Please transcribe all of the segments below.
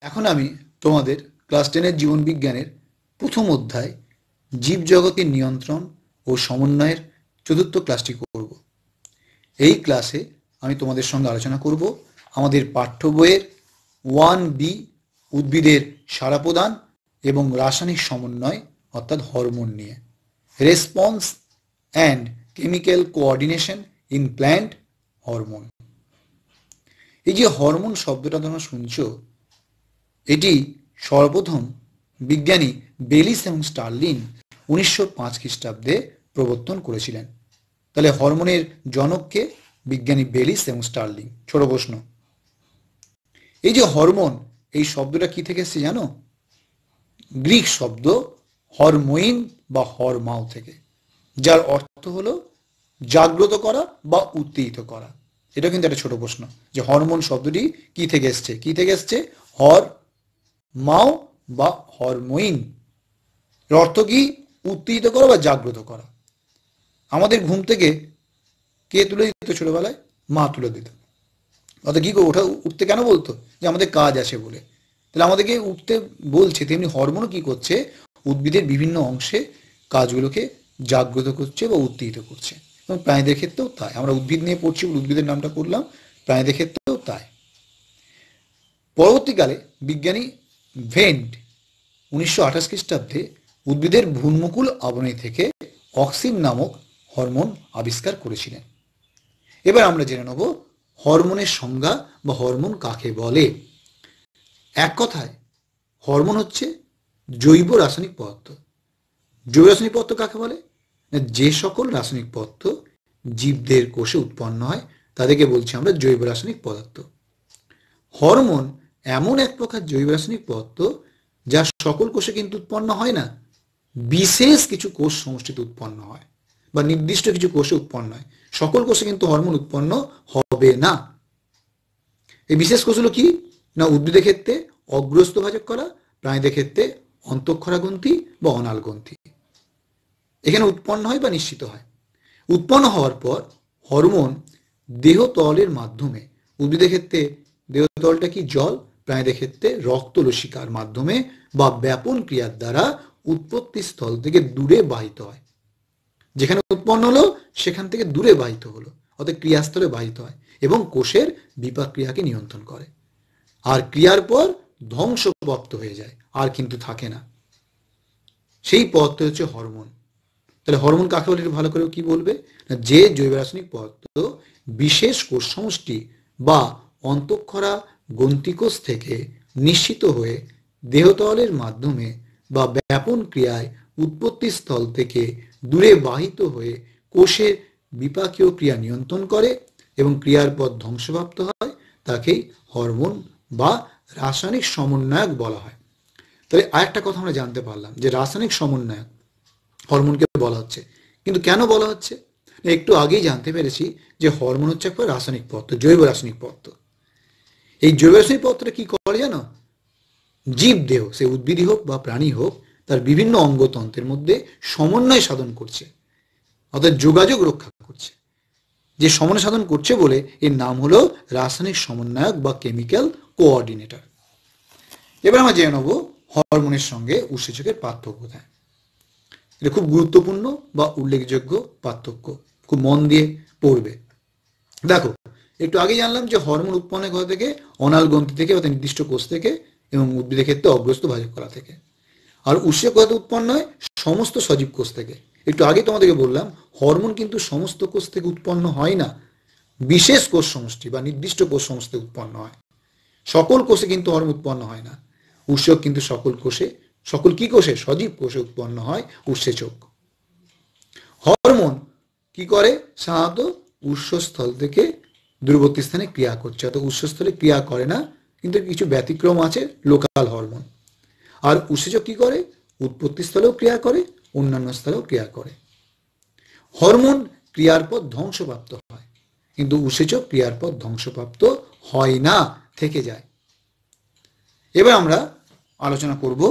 এখন আমি তোমাদের ক্লাস 10 জীবন বিজ্ঞানের প্রথম অধ্যায় জীবজগতের নিয়ন্ত্রণ ও সমন্বয়ের চতুর্থ ক্লাসটি করব। এই ক্লাসে আমি তোমাদের সঙ্গে আলোচনা করব আমাদের পাঠ্য বইয়ের 1B উদ্ভিদের সাড়া প্রদান এবং রাসায়নিক সমন্বয় অর্থাৎ হরমোন নিয়ে, response and chemical coordination in plant hormone. এই যে হরমোন শব্দটা তোমরা শুনছো, এটি সর্বপ্রথম বিজ্ঞানী বেলিস এবং স্টার্লিন 1905 খ্রিস্টাব্দে প্রবর্তন করেছিলেন। তাহলে হরমোনের জনককে বিজ্ঞানী বেলিস এবং স্টার্লিন। ছোট প্রশ্ন, এই যে হরমোন, এই শব্দটা কি থেকে এসেছে জানো? গ্রিক শব্দ হরমোইন বা হরমাও থেকে, যার অর্থ হলো জাগ্রত করা বা উত্তেজিত করা। এটা কিন্তু একটা ছোট প্রশ্ন যে হরমোন শব্দটি কি থেকে এসছে। কি থেকে এসছে? হর মাও বা হরমোইন। অর্থ কি? উত্তেজিত করা বা জাগ্রত করা। আমাদের ঘুম থেকে কে তুলে দিত ছোটবেলায়? মা তুলে দিত। অর্থাৎ কি ওঠা উঠতে কেন বলতো? যে আমাদের কাজ আছে বলে। তাহলে আমাদেরকে উঠতে বলছে, তেমনি হরমোনও কি করছে? উদ্ভিদের বিভিন্ন অংশে কাজগুলোকে জাগ্রত করছে বা উত্তেজিত করছে। এবং প্রাণীদের ক্ষেত্রেও তাই। আমরা উদ্ভিদ নিয়ে পড়ছি, উদ্ভিদের নামটা করলাম, প্রাণীদের ক্ষেত্রেও তাই। পরবর্তীকালে বিজ্ঞানী ভেন্ট 1928 খ্রিস্টাব্দে উদ্ভিদের ভ্রূণমুকুল আবরণী থেকে অক্সিন নামক হরমোন আবিষ্কার করেছিলেন। এবার আমরা জেনে নেব হরমোনের সংজ্ঞা বা হরমোন কাকে বলে। এক কথায় হরমোন হচ্ছে জৈব রাসায়নিক পদার্থ। জৈব রাসায়নিক পদার্থ কাকে বলে? যে সকল রাসায়নিক পদার্থ জীবদের কোষে উৎপন্ন হয় তাদেরকে বলছি আমরা জৈব রাসায়নিক পদার্থ। হরমোন এমন এক প্রকার জৈব রাসায়নিক পদার্থ যা সকল কোষে কিন্তু উৎপন্ন হয় না, বিশেষ কিছু কোষ সমষ্টিতে উৎপন্ন হয় বা নির্দিষ্ট কিছু কোষে উৎপন্ন হয়। সকল কোষে কিন্তু হরমোন উৎপন্ন হবে না। এই বিশেষ কোষগুলো কি না? উদ্ভিদের ক্ষেত্রে অগ্রস্ত ভাজক করা, প্রাণীদের ক্ষেত্রে অন্তঃক্ষরা গ্রন্থি বা অনাল গ্রন্থি এখানে উৎপন্ন হয় বা নিশ্চিত হয়। উৎপন্ন হওয়ার পর হরমোন দেহতলের মাধ্যমে, উদ্ভিদের ক্ষেত্রে দেহতলটা কি? জল। প্রাণীদের ক্ষেত্রে রক্তলসিকার মাধ্যমে বা ব্যাপন ক্রিয়ার দ্বারা উৎপত্তি স্থল থেকে দূরে বাহিত হয়। যেখানে উৎপন্ন হলো সেখান থেকে দূরে বাহিত হলো, অর্থাৎ ক্রিয়াস্থলে বাহিত হয় এবং কোষের বিপাক ক্রিয়াকে নিয়ন্ত্রণ করে। আর ক্রিয়ার পর ধ্বংসপ্রাপ্ত হয়ে যায়, আর কিন্তু থাকে না। সেই পদার্থ হচ্ছে হরমোন। তাহলে হরমোন কাকে বলে ভালো করে কি বলবে? যে জৈব রাসায়নিক পদার্থ বিশেষ কোষ সমষ্টি বা অন্তঃক্ষরা গ্রন্থিকোষ থেকে নিঃসৃত হয়ে দেহতলের মাধ্যমে বা ব্যাপন ক্রিয়ায় উৎপত্তি স্থল থেকে দূরে বাহিত হয়ে কোষের বিপাকীয় ক্রিয়া নিয়ন্ত্রণ করে এবং ক্রিয়ার পর ধ্বংসপ্রাপ্ত হয়, তাকেই হরমোন বা রাসায়নিক সমন্বয়ক বলা হয়। তাহলে আরেকটা কথা আমরা জানতে পারলাম যে রাসায়নিক সমন্বয়ক হরমোনকে বলা হচ্ছে, কিন্তু কেন বলা হচ্ছে? একটু আগেই জানতে পেরেছি যে হরমোন হচ্ছে একটা রাসায়নিক পদার্থ, জৈব রাসায়নিক পদার্থ। এই জৈব রাসায়নিক পদার্থটা কি করে জানো? জীব দেহ, সে উদ্ভিদই হোক বা প্রাণী হোক, তার বিভিন্ন অঙ্গতন্ত্রের মধ্যে সমন্বয় সাধন করছে, অর্থাৎ যোগাযোগ রক্ষা করছে। যে সমন্বয় সাধন করছে বলে এর নাম হলো রাসায়নিক সমন্বয়ক বা কেমিক্যাল কোঅর্ডিনেটর। এবার আমরা জেনে নেব হরমোনের সঙ্গে উৎসেচকের পার্থক্য কোথায়। এটা খুব গুরুত্বপূর্ণ বা উল্লেখযোগ্য পার্থক্য, খুব মন দিয়ে পড়বে। দেখো, একটু আগে জানলাম যে হরমোন উৎপন্ন কোথা থেকে? অনাল গ্রন্থি থেকে, অর্থাৎ নির্দিষ্ট কোষ থেকে, এবং উদ্ভিদের ক্ষেত্রে অগ্রস্ত ভাজক কলা থেকে। আর উৎসেচক কোথা থেকে উৎপন্ন হয়? সমস্ত সজীব কোষ থেকে। একটু আগে তোমাদেরকে বললাম হরমোন কিন্তু সমস্ত কোষ থেকে উৎপন্ন হয় না, বিশেষ কোষ সমষ্টি বা নির্দিষ্ট কোষ সমষ্টি উৎপন্ন হয়। সকল কোষে কিন্তু হরমোন উৎপন্ন হয় না। উৎসেচক কিন্তু সকল কোষে, সকল কি কোষে? সজীব কোষে উৎপন্ন হয় উৎসেচক। হরমোন কি করে? সাধারণত উৎসস্থল থেকে দূরবর্তী স্থানে ক্রিয়া করছে, অর্থাৎ উৎসস্থলে ক্রিয়া করে না, কিন্তু কিছু ব্যতিক্রম আছে, লোকাল হরমোন। আর উৎসেচক কি করে? উৎপত্তি স্থলেও ক্রিয়া করে, অন্যান্য স্থলেও ক্রিয়া করে। হরমোন ক্রিয়ার পর ধ্বংসপ্রাপ্ত হয়, কিন্তু উৎসেচক ক্রিয়ার পর ধ্বংসপ্রাপ্ত হয় না, থেকে যায়। এবার আমরা আলোচনা করব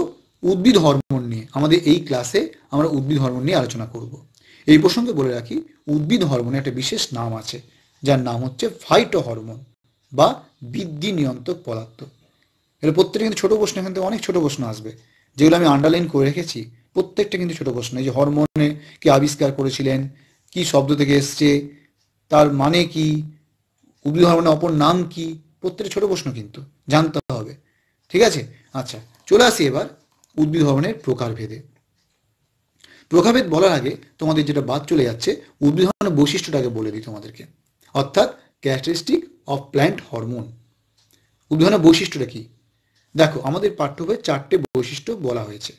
উদ্ভিদ হরমোন নিয়ে। আমাদের এই ক্লাসে আমরা উদ্ভিদ হরমোন নিয়ে আলোচনা করব। এই প্রসঙ্গে বলে রাখি, উদ্ভিদ হরমোনের একটা বিশেষ নাম আছে, যার নাম হচ্ছে ফাইটো হরমোন বা বৃদ্ধি নিয়ন্ত্রক পদার্থ। এর প্রত্যেকটা কিন্তু ছোট প্রশ্ন, এখান থেকে অনেক ছোট প্রশ্ন আসবে, যেগুলো আমি আন্ডারলাইন করে রেখেছি প্রত্যেকটা কিন্তু ছোট প্রশ্ন। এই যে হরমোনে কে আবিষ্কার করেছিলেন, কি শব্দ থেকে এসছে, তার মানে কি, উদ্ভিদ হরমোনের অপর নাম কি, প্রত্যেকটা ছোট প্রশ্ন কিন্তু জানতে হবে। ঠিক আছে, আচ্ছা চলে আসি এবার উদ্ভিদ হরমোনের প্রকারভেদে। প্রকারভেদ বলার আগে তোমাদের যেটা বাদ চলে যাচ্ছে, উদ্ভিদ হরমোনের বৈশিষ্ট্যটাকে বলে দিই তোমাদেরকে, অর্থাৎ ক্যারেক্টারিস্টিক অফ প্ল্যান্ট হরমোন। উদ্ভিদ হরমোনের বৈশিষ্ট্যটা কি? দেখো আমাদের পাঠ্য বইয়ে 4টে বৈশিষ্ট্য বলা হয়েছে।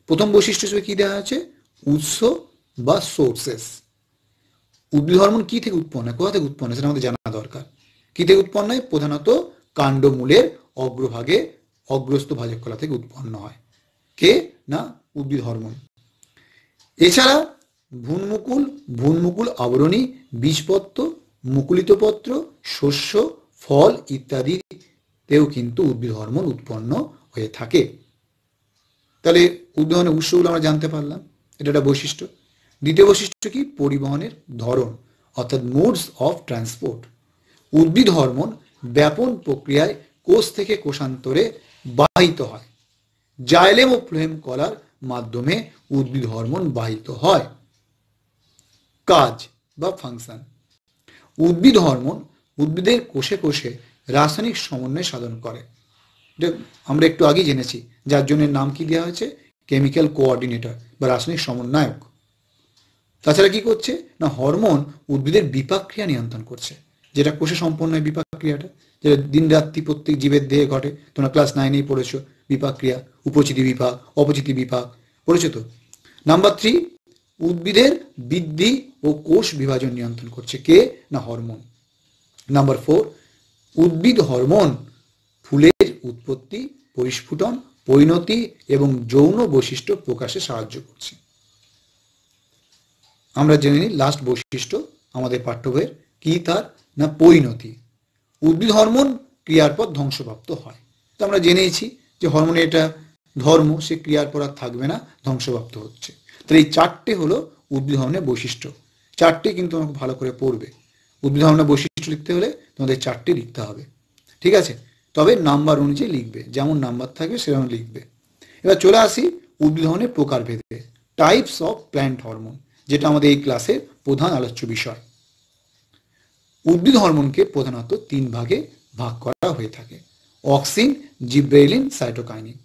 প্রথম বৈশিষ্ট্য হিসেবে কি দেওয়া আছে? উৎস বা সোর্সেস। উদ্ভিদ হরমোন কি থেকে উৎপন্ন হয়, কোথা থেকে উৎপন্ন হয় সেটা আমাদের জানা দরকার। কি থেকে উৎপন্ন হয়? প্রধানত কাণ্ডমূলের অগ্রভাগে অগ্রস্থ ভাজককলা থেকে উৎপন্ন হয়। কে না? উদ্ভিদ হরমোন। এছাড়া ভ্রূণমুকুল, ভ্রূণমুকুল আবরণী, বীজপত্র, মুকুলিত পত্র, শস্য, ফল ইত্যাদিতেও কিন্তু উদ্ভিদ হরমোন উৎপন্ন হয়ে থাকে। তাহলে উদ্ভিদ হরমোনের উৎসগুলো আমরা জানতে পারলাম, এটা একটা বৈশিষ্ট্য। দ্বিতীয় বৈশিষ্ট্য কি? পরিবহনের ধরন, অর্থাৎ মোডস অফ ট্রান্সপোর্ট। উদ্ভিদ হরমোন ব্যাপন প্রক্রিয়ায় কোষ থেকে কোষান্তরে বাহিত হয়। জাইলেম ও ফ্লোয়েম কলার মাধ্যমে উদ্ভিদ হরমোন বাহিত হয়। কাজ বা ফাংশন। উদ্ভিদ হরমোন উদ্ভিদের কোষে কোষে রাসায়নিক সমন্বয় সাধন করে। আমরা একটু আগে জেনেছি, যার জন্য নাম কি দেওয়া হয়েছে? কেমিক্যাল কোঅর্ডিনেটর বা রাসায়নিক সমন্বয়ক। তাছাড়া কি করছে না, হরমোন উদ্ভিদের বিপাক ক্রিয়া নিয়ন্ত্রণ করছে, যেটা কোষে সম্পন্ন হয় বিপাক ক্রিয়াটা, যেটা দিন রাত্রি প্রত্যেক জীবের দেহে ঘটে। তোমরা ক্লাস 9-এই পড়েছো বিপাক ক্রিয়া, উপচিতি বিপাক, অপচিতি বিপাক পড়েছো তো। নাম্বার 3, উদ্ভিদের বৃদ্ধি ও কোষ বিভাজন নিয়ন্ত্রণ করছে কে না, হরমোন। নাম্বার 4, উদ্ভিদ হরমোন ফুলের উৎপত্তি, পরিস্ফুটন, পরিণতি এবং যৌন বৈশিষ্ট্য প্রকাশে সাহায্য করছে। আমরা জেনে নিই লাস্ট বৈশিষ্ট্য আমাদের পাঠ্য বইয়ের কি, তার না পরিণতি। উদ্ভিদ হরমোন ক্রিয়ার পর ধ্বংসপ্রাপ্ত হয়। তো আমরা জেনেছি যে হরমোনের এটা ধর্ম, সে ক্রিয়ার পর আর থাকবে না, ধ্বংসপ্রাপ্ত হচ্ছে। তাহলে এই 4টে হলো উদ্ভিদ হরমোনের বৈশিষ্ট্য। 4টে কিন্তু আমাকে ভালো করে পড়বে। উদ্ভিদ হরমোনের বৈশিষ্ট্য লিখতে হলে তোমাদের 4টে লিখতে হবে, ঠিক আছে? তবে নাম্বার অনুযায়ী লিখবে, যেমন নাম্বার থাকবে সেরকম লিখবে। এবার চলে আসি উদ্ভিদ হরমোনের প্রকারভেদে, টাইপস অফ প্ল্যান্ট হরমোন, যেটা আমাদের এই ক্লাসের প্রধান আলোচ্য বিষয়। উদ্ভিদ হরমোনকে প্রধানত 3 ভাগে ভাগ করা হয়ে থাকে: অক্সিন, জিব্রেলিন, সাইটোকাইনিন।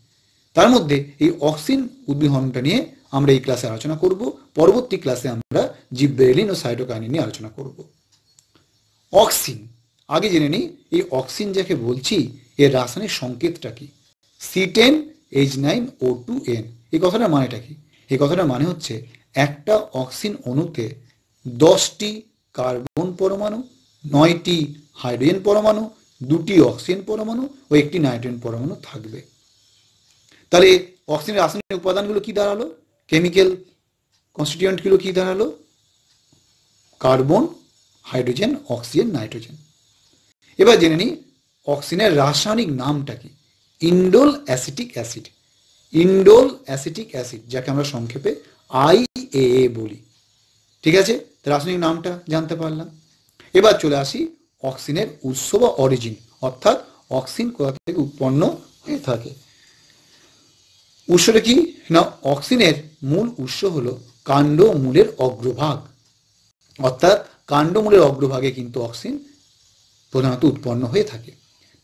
তার মধ্যে এই অক্সিন উদ্ভিদ হরমোনটা নিয়ে আমরা এই ক্লাসে আলোচনা করব। পরবর্তী ক্লাসে আমরা জিব্রেলিন ও সাইটোকাইনিন নিয়ে আলোচনা করব। অক্সিন আগে জেনে নিই, এই অক্সিন যাকে বলছি এর রাসায়নিক সংকেতটা কি? C10H9O2N। এই কথাটার মানেটা কি? এই কথাটার মানে হচ্ছে একটা অক্সিন অণুতে 10টি কার্বন পরমাণু, 9টি হাইড্রোজেন পরমাণু, 2টি অক্সিজেন পরমাণু ও 1টি নাইট্রোজেন পরমাণু থাকবে। তাহলে অক্সিজেনের রাসায়নিক উপাদানগুলো কি দাঁড়ালো? কেমিক্যাল কনস্টিটিউয়েন্টগুলো কি দাঁড়ালো? Carbon, hydrogen, oxygen, nitrogen. এবার জেনে নিই অক্সিজেনের রাসায়নিক নামটা কি? Indole acetic acid. Indole acetic acid, যাকে আমরা সংক্ষেপে IAA বলি। ঠিক আছে, রাসায়নিক নামটা জানতে পারলাম। এবার চলে আসি অক্সিজেনের উৎস বা অরিজিন, অর্থাৎ অক্সিজেন কোথা থেকে উৎপন্ন হয়ে থাকে। উৎসটা কি না, অক্সিজেনের মূল উৎস হলো কাণ্ডমূলের অগ্রভাগ, অর্থাৎ কাণ্ডমূলের অগ্রভাগে কিন্তু অক্সিজেন প্রধানত উৎপন্ন হয়ে থাকে।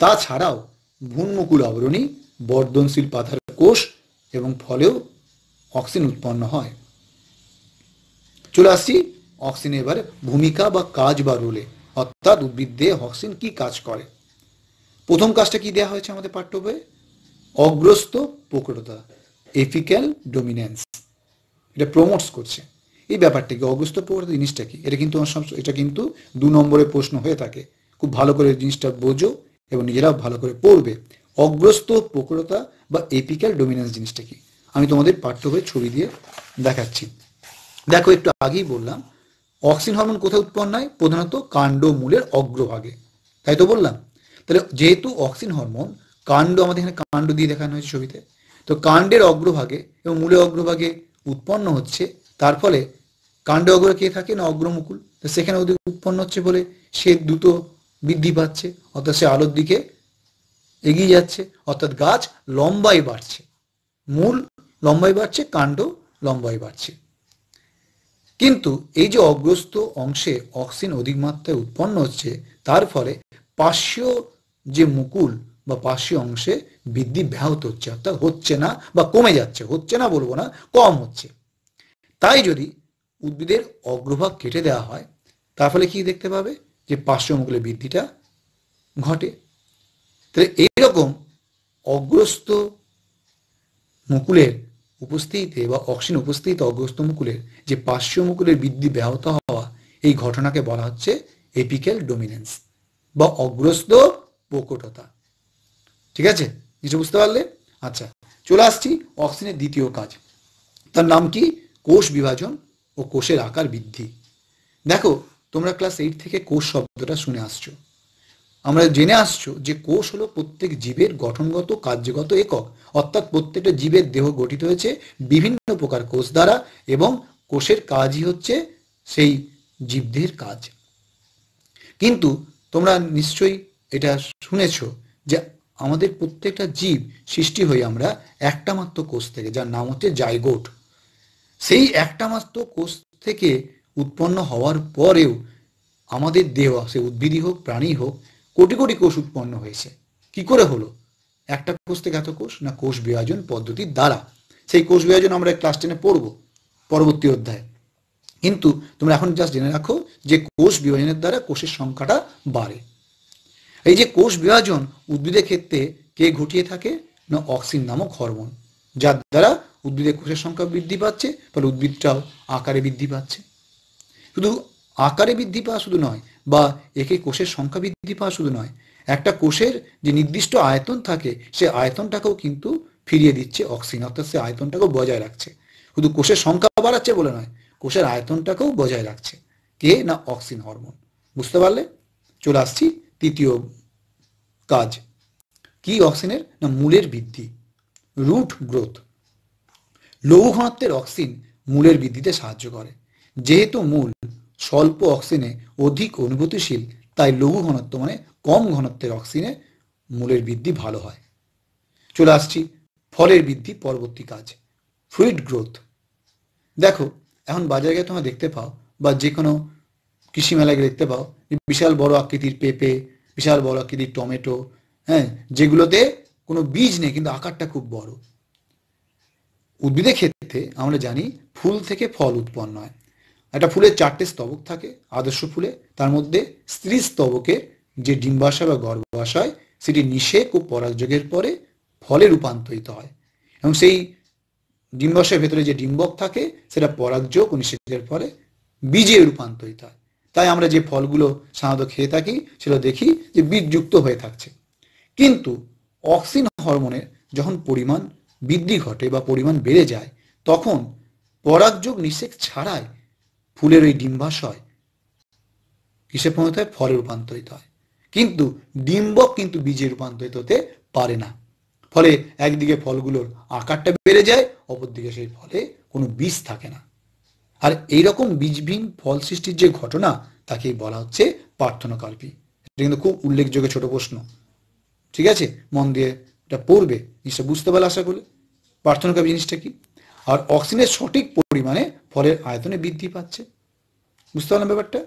তাছাড়াও ভ্রূণমুকুল আবরণী, বর্ধনশীল পাতার কোষ এবং ফলেও অক্সিজেন উৎপন্ন হয়। চলে আসছি অক্সিজেন এবারে ভূমিকা বা কাজ বা রোলে, অর্থাৎ উদ্ভিদ দেহে অক্সিজেন কি কাজ করে। প্রথম কাজটা কি দেওয়া হয়েছে আমাদের পাঠ্য বইয়ে? অগ্রস্থ প্রকটতা, এপিক্যাল ডোমিনেন্স, এটা প্রমোটস করছে। এই ব্যাপারটা কি, অগ্রস্থ প্রকটতা জিনিসটা কি? এটা কিন্তু 2 নম্বরের প্রশ্ন হয়ে থাকে। খুব ভালো করে জিনিসটা বোঝো এবং নিজেরাও ভালো করে পড়বে। অগ্রস্থ প্রকটতা বা এপিক্যাল ডোমিনেন্স জিনিসটা কি, আমি তোমাদের পাঠ্য বইয়ে ছবি দিয়ে দেখাচ্ছি। দেখো একটু আগেই বললাম অক্সিজেন হরমোন কোথায় উৎপন্ন হয়? প্রধানত কাণ্ডমূলের অগ্রভাগে, তাই তো বললাম। তাহলে যেহেতু অক্সিজেন হরমোন কাণ্ড, আমাদের এখানে কাণ্ড দিয়ে দেখানো হয়েছে ছবিতে, তো কাণ্ডের অগ্রভাগে এবং মূলের অগ্রভাগে উৎপন্ন হচ্ছে, তার ফলে কাণ্ড অগ্রভাগে কে থাকে না, অগ্রমুকুল। তো সেখানে ওদের উৎপন্ন হচ্ছে বলে সে দ্রুত বৃদ্ধি পাচ্ছে, অর্থাৎ সে আলোর দিকে এগিয়ে যাচ্ছে, অর্থাৎ গাছ লম্বায় বাড়ছে, মূল লম্বায় বাড়ছে, কাণ্ড লম্বায় বাড়ছে। কিন্তু এই যে অগ্রস্ত অংশে অক্সিজেন অধিক মাত্রায় উৎপন্ন হচ্ছে, তার ফলে পার্শ্বীয় যে মুকুল বা পার্শ্বীয় অংশে বৃদ্ধি ব্যাহত হচ্ছে, অর্থাৎ হচ্ছে না বা কমে যাচ্ছে, হচ্ছে না বলবো না, কম হচ্ছে। তাই যদি উদ্ভিদের অগ্রভাগ কেটে দেওয়া হয়, তার ফলে কি দেখতে পাবে, যে পার্শ্বীয় মুকুলের বৃদ্ধিটা ঘটে। তাহলে এইরকম অগ্রস্ত মুকুলের উপস্থিতিতে বা অক্সিজেন উপস্থিতিতে অগ্রস্ত মুকুলের যে পার্শ্বীয় মুকুলের বৃদ্ধি ব্যাহত হওয়া, এই ঘটনাকে বলা হচ্ছে এপিক্যাল ডোমিনেন্স বা অগ্রস্ত প্রকটতা। ঠিক আছে, কিছু বুঝতে পারলে? আচ্ছা, চলে আসছি অক্সিজেনের দ্বিতীয় কাজ, তার নাম কি? কোষ বিভাজন ও কোষের আকার বৃদ্ধি। দেখো, তোমরা ক্লাস 8 থেকে কোষ শব্দটা শুনে আসছো। আমরা জেনে আসছো যে কোষ হলো প্রত্যেক জীবের গঠনগত কার্যগত একক, অর্থাৎ প্রত্যেকটা জীবের দেহ গঠিত হয়েছে বিভিন্ন প্রকার কোষ দ্বারা, এবং কোষের কাজই হচ্ছে সেই জীবদেহের কাজ। কিন্তু তোমরা নিশ্চয়ই এটা শুনেছ যে আমাদের প্রত্যেকটা জীব সৃষ্টি হই আমরা একটা মাত্র কোষ থেকে, যার নাম হচ্ছে জাইগোট। সেই একটা মাত্র কোষ থেকে উৎপন্ন হওয়ার পরেও আমাদের দেহ, সে উদ্ভিদই হোক প্রাণী হোক, কোটি কোটি কোষ উৎপন্ন হয়েছে। কি করে হলো? একটা কোষ থেকে এত কোষ, না কোষ বিভাজন পদ্ধতির দ্বারা। সেই কোষ বিভাজন আমরা ক্লাস 10-এ পড়বো পরবর্তী অধ্যায়ে। কিন্তু তোমরা এখন জাস্ট জেনে রাখো যে কোষ বিভাজনের দ্বারা কোষের সংখ্যাটা বাড়ে। এই যে কোষ বিভাজন উদ্ভিদের ক্ষেত্রে কে ঘটিয়ে থাকে? না অক্সিন নামক হরমোন, যার দ্বারা উদ্ভিদের কোষের সংখ্যা বৃদ্ধি পাচ্ছে, ফলে উদ্ভিদটাও আকারে বৃদ্ধি পাচ্ছে। শুধু আকারে বৃদ্ধি পাওয়া শুধু নয়, বা একে কোষের সংখ্যা বৃদ্ধি পাওয়া শুধু নয়, একটা কোষের যে নির্দিষ্ট আয়তন থাকে, সে আয়তনটাকেও কিন্তু ফিরিয়ে দিচ্ছে অক্সিজেন, অর্থাৎ সে আয়তনটাকেও বজায় রাখছে। শুধু কোষের সংখ্যা বাড়াচ্ছে বলে নয়, কোষের আয়তনটাকেও বজায় রাখছে কে? না অক্সিন হরমোন। বুঝতে পারলে? চলে আসছি তৃতীয় কাজ। কি অক্সিজেনের? না মূলের বৃদ্ধি, রুট গ্রোথ। লঘু ঘনত্বের অক্সিজেন মূলের বৃদ্ধিতে সাহায্য করে। যেহেতু মূল স্বল্প অক্সিজেনে অধিক অনুভূতিশীল, তাই লঘু ঘনত্ব মানে কম ঘনত্বের অক্সিজেনে মূলের বৃদ্ধি ভালো হয়। চলে আসছি ফলের বৃদ্ধি, পরবর্তী কাজ, ফ্রুইট গ্রোথ। দেখো, এখন বাজারে গিয়ে তোমরা দেখতে পাও, বা যে কোনো কৃষি মেলায় দেখতে পাও, বিশাল বড় আকৃতির পেঁপে, বিশাল বড় আকৃতির টমেটো, হ্যাঁ, যেগুলোতে কোনো বীজ নেই কিন্তু আকারটা খুব বড়। উদ্ভিদের ক্ষেত্রে আমরা জানি ফুল থেকে ফল উৎপন্ন হয়। একটা ফুলের 4টে স্তবক থাকে আদর্শ ফুলে, তার মধ্যে স্ত্রী স্তবকের যে ডিম্বাশয় বা গর্ভাশয়, সেটি নিষেক ও পরাগযোগের পরে ফলে রূপান্তরিত হয়, এবং সেই ডিম্বাশয়ের ভেতরে যে ডিম্বক থাকে, সেটা পরাগযোগ ও নিষেকের পরে বীজে রূপান্তরিত হয়। তাই আমরা যে ফলগুলো সাধারণত খেয়ে থাকি, সেটা দেখি যে বীজযুক্ত হয়ে থাকছে। কিন্তু অক্সিন হরমোনের যখন পরিমাণ বৃদ্ধি ঘটে বা পরিমাণ বেড়ে যায়, তখন পরাগযোগ নিষেক ছাড়াই ফুলের ওই ডিম্বাশয় কিসে পরিণত হয়? ফলে রূপান্তরিত হয়। কিন্তু ডিম্বক কিন্তু বীজে রূপান্তরিত হতে পারে না। ফলে একদিকে ফলগুলোর আকারটা বেড়ে যায়, অপরদিকে সেই ফলে কোনো বীজ থাকে না। আর এইরকম বীজবিহীন ফল সৃষ্টির যে ঘটনা, তাকেই বলা হচ্ছে পার্থেনোকার্পি। এটা কিন্তু খুব উল্লেখযোগ্য ছোট প্রশ্ন। ঠিক আছে, মন দিয়ে এটা পড়বে, জিনিসটা বুঝতে পারলে আশা করি পার্থেনোকার্পি জিনিসটা কি। আর অক্সিজেনের সঠিক পরিমাণে ফলের আয়তনে বৃদ্ধি পাচ্ছে। বুঝতে পারলাম ব্যাপারটা?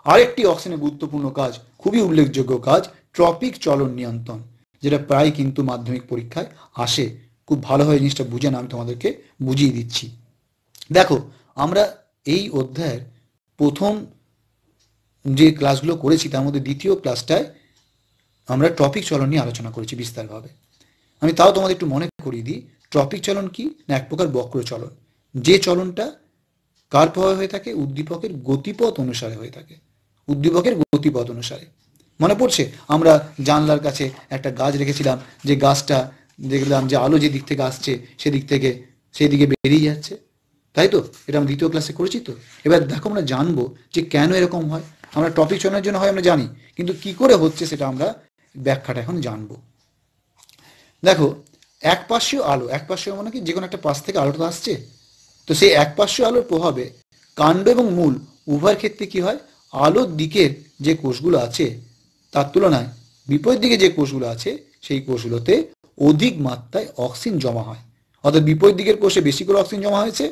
আরেকটি অক্সিজেনের গুরুত্বপূর্ণ কাজ, খুবই উল্লেখযোগ্য কাজ, ট্রপিক চলন নিয়ন্ত্রণ, যেটা প্রায় কিন্তু মাধ্যমিক পরীক্ষায় আসে। খুব ভালোভাবে জিনিসটা বুঝে না, আমি তোমাদেরকে বুঝিয়ে দিচ্ছি। দেখো, আমরা এই অধ্যায়ের প্রথম যে ক্লাসগুলো করেছি, তার মধ্যে দ্বিতীয় ক্লাসটায় আমরা ট্রপিক চলন নিয়ে আলোচনা করেছি বিস্তারভাবে। আমি তাও তোমাদের একটু মনে করিয়ে দিই, ট্রপিক চলন কি? না এক প্রকার বক্র চলন, যে চলনটা কার প্রভাবে হয়ে থাকে? উদ্দীপকের গতিপথ অনুসারে হয়ে থাকে, উদ্দীপকের গতিপথ অনুসারে। মনে পড়ছে আমরা জানলার কাছে একটা গাছ রেখেছিলাম, যে গাছটা দেখলাম যে আলো যে দিক থেকে আসছে, সেদিক থেকে সেই দিকে বেরিয়ে যাচ্ছে, তাই তো? এটা আমরা দ্বিতীয় ক্লাসে করেছি তো। এবার দেখো, আমরা জানবো যে কেন এরকম হয়। আমরা টপিক চলনের জন্য হয় আমরা জানি, কিন্তু কি করে হচ্ছে সেটা আমরা ব্যাখ্যাটা এখন জানবো। দেখো, একপার্শ্বীয় আলো, একপার্শ্বীয় মানে কি? যে কোনো একটা পাশ থেকে আলোটা আসছে, তো সেই একপার্শ্বীয় আলোর প্রভাবে কাণ্ড এবং মূল উভয়ের ক্ষেত্রে কি হয়? আলোর দিকের যে কোষগুলো আছে, তার তুলনায় বিপরীত দিকে যে কোষগুলো আছে, সেই কোষগুলোতে অধিক মাত্রায় অক্সিজেন জমা হয়। অর্থাৎ বিপরীত দিকের কোষে বেশি করে অক্সিজেন জমা হয়েছে,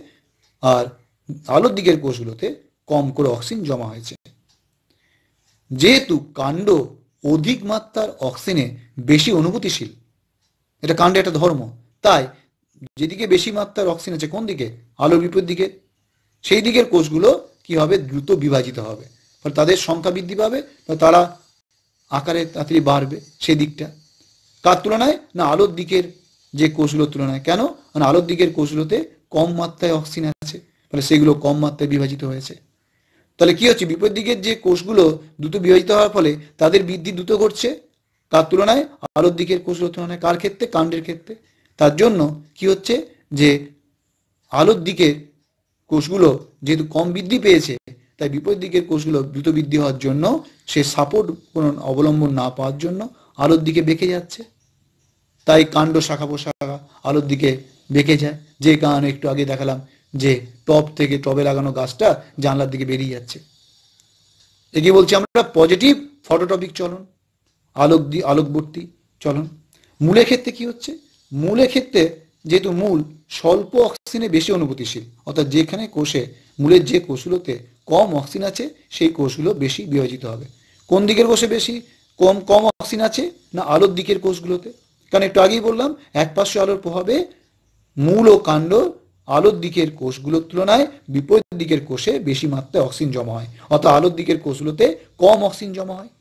আর আলোর দিকের কোষগুলোতে কম করে অক্সিজেন জমা হয়েছে। যেহেতু কাণ্ড অধিক মাত্রার অক্সিজেনে বেশি অনুভূতিশীল, এটা কাণ্ডের একটা ধর্ম, তাই যেদিকে বেশি মাত্রার অক্সিজেন আছে, কোন দিকে? আলোর বিপরীত দিকে। সেই দিকের কোষগুলো কি হবে? দ্রুত বিভাজিত হবে, ফলে তাদের সংখ্যা বৃদ্ধি পাবে, তারা আকারে তাড়াতাড়ি বাড়বে সেই দিকটা। কার তুলনায়? না আলোর দিকের যে কোষগুলোর তুলনায়। কেন? মানে আলোর দিকের কোষগুলোতে কম মাত্রায় অক্সিজেন আছে, ফলে সেগুলো কম মাত্রায় বিভাজিত হয়েছে। তাহলে কি হচ্ছে? বিপরীত দিকের যে কোষগুলো দ্রুত বিভাজিত হওয়ার ফলে তাদের বৃদ্ধি দ্রুত ঘটছে, কার তুলনায়? আলোর দিকের কোষগুলোর তুলনায়। কার ক্ষেত্রে? কাণ্ডের ক্ষেত্রে। তার জন্য কি হচ্ছে? যে আলোর দিকের কোষগুলো যেহেতু কম বৃদ্ধি পেয়েছে, তাই বিপরীত দিকের কোষগুলো দ্রুত বৃদ্ধি হওয়ার জন্য সে সাপোর্ট কোনো অবলম্বন না পাওয়ার জন্য আলোর দিকে বেঁকে যাচ্ছে। তাই কাণ্ড শাখা প্রশাখা আলোর দিকে বেঁকে যায়, যে কারণে একটু আগে দেখালাম যে টব থেকে, টবে লাগানো গাছটা জানলার দিকে বেরিয়ে যাচ্ছে। একে বলছি আমরা পজিটিভ ফটোটপিক চলন, আলোকবর্তী চলন। মূলের ক্ষেত্রে কি হচ্ছে? মূলের ক্ষেত্রে যেহেতু মূল স্বল্প অক্সিজেনে বেশি অনুভূতিশীল, অর্থাৎ যেখানে কোষে, মূলের যে কোষগুলোতে কম অক্সিজেন আছে সেই কোষগুলো বেশি বিভাজিত হবে। কোন দিকের কোষে বেশি কম অক্সিজেন আছে? না আলোর দিকের কোষগুলোতে। কারণ একটু আগেই বললাম, একপার্শ্ব আলোর প্রভাবে মূল ও কাণ্ড আলোর দিকের কোষগুলোর তুলনায় বিপরীত দিকের কোষে বেশি মাত্রায় অক্সিজেন জমা হয়, অর্থাৎ আলোর দিকের কোষগুলোতে কম অক্সিজেন জমা হয়।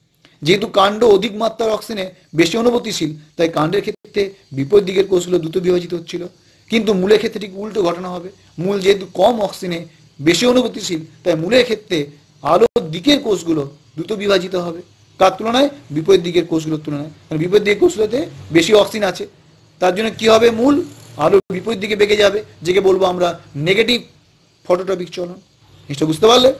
যেহেতু কাণ্ড অধিক মাত্রার অক্সিজেনে বেশি অনুভূতিশীল, তাই কাণ্ডের ক্ষেত্রে বিপরীত দিকের কোষগুলো দ্রুত বিভাজিত হচ্ছিল। কিন্তু মূলের ক্ষেত্রে ঠিক উল্টো ঘটনা হবে। মূল যেহেতু কম অক্সিজেনে বেশি অনুভূতিশীল, তাই মূলের ক্ষেত্রে আলোর দিকের কোষগুলো দ্রুত বিভাজিত হবে। কার তুলনায়? বিপরীত দিকের কোষগুলোর তুলনায়। কারণ বিপরীত দিকের কোষগুলোতে বেশি অক্সিজেন আছে, তার জন্য কি হবে? মূল আলোর বিপরীত দিকে বেঁকে যাবে, যেকে বলবো আমরা নেগেটিভ ফটোটপিক চলন। জিনিসটা বুঝতে পারলে?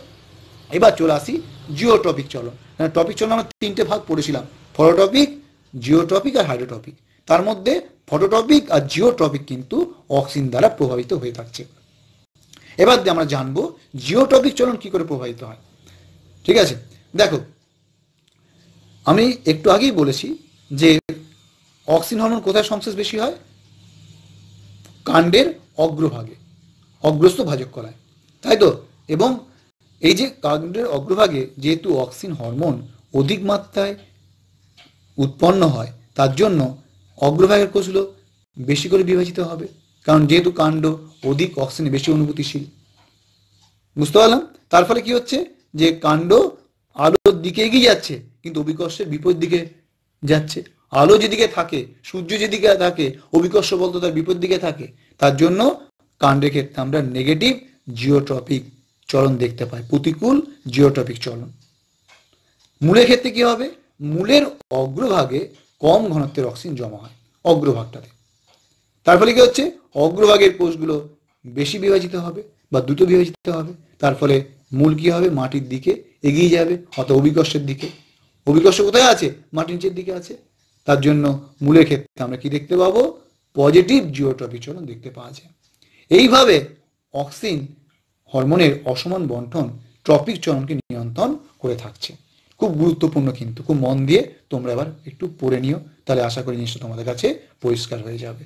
এবার চলে আসি জিওট্রপিক চলন। টপিক চলন আমরা তিনটে ভাগ পড়েছিলাম: ফটোটপিক, জিওট্রপিক আর হাইড্রোটপিক। তার মধ্যে ফটোটপিক আর জিওট্রপিক কিন্তু অক্সিজেন দ্বারা প্রভাবিত হয়ে থাকছে। এবার আমরা জানবো জিওট্রপিক চলন কি করে প্রভাবিত হয়। ঠিক আছে, দেখো আমি একটু আগেই বলেছি যে অক্সিজেন হরমোন কোথায় সংশ্লেষ বেশি হয়? কাণ্ডের অগ্রভাগে, অগ্রস্থ ভাজক কলায়, তাই তো? এবং এই যে কাণ্ডের অগ্রভাগে যেহেতু অক্সিজেন হরমোন অধিক মাত্রায় উৎপন্ন হয়, তার জন্য অগ্রভাগের কোষগুলো বেশি করে বিভাজিত হবে, কারণ যেহেতু কাণ্ড অধিক অক্সিজেনে বেশি অনুভূতিশীল। বুঝতে পারলাম? তার ফলে কি হচ্ছে? যে কাণ্ড আলোর দিকে এগিয়ে যাচ্ছে, কিন্তু অভিকর্ষের বিপরীত দিকে যাচ্ছে। আলো যেদিকে থাকে, সূর্য যেদিকে থাকে, অভিকর্ষ বলতে তার বিপরীত দিকে থাকে। তার জন্য কাণ্ডের ক্ষেত্রে আমরা নেগেটিভ জিওট্রপিক চলন দেখতে পাই, প্রতিকূল জিওট্রপিক চলন। মূলের ক্ষেত্রে কি হবে? মূলের অগ্রভাগে কম ঘনত্বের অক্সিজেন জমা হয় অগ্রভাগটাতে। তার ফলে কি হচ্ছে? অগ্রভাগের কোষগুলো বেশি বিভাজিত হবে বা দ্রুত বিভাজিত হবে। তার ফলে মূল কি হবে? মাটির দিকে এগিয়ে যাবে, অর্থাৎ অভিকর্ষের দিকে। অভিকর্ষ কোথায় আছে? মাটির নিচের দিকে আছে। তার জন্য মূলের ক্ষেত্রে আমরা কি দেখতে পাবো? পজিটিভ জিওট্রপিক চলন দেখতে পাওয়া যায়। এইভাবে অক্সিজেন হরমোনের অসমান বন্টন ট্রপিক চলনকে নিয়ন্ত্রণ করে থাকছে। খুব গুরুত্বপূর্ণ, কিন্তু খুব মন দিয়ে তোমরা এবার একটু পড়ে নিও, তাহলে আশা করি জিনিসটা তোমাদের কাছে পরিষ্কার হয়ে যাবে।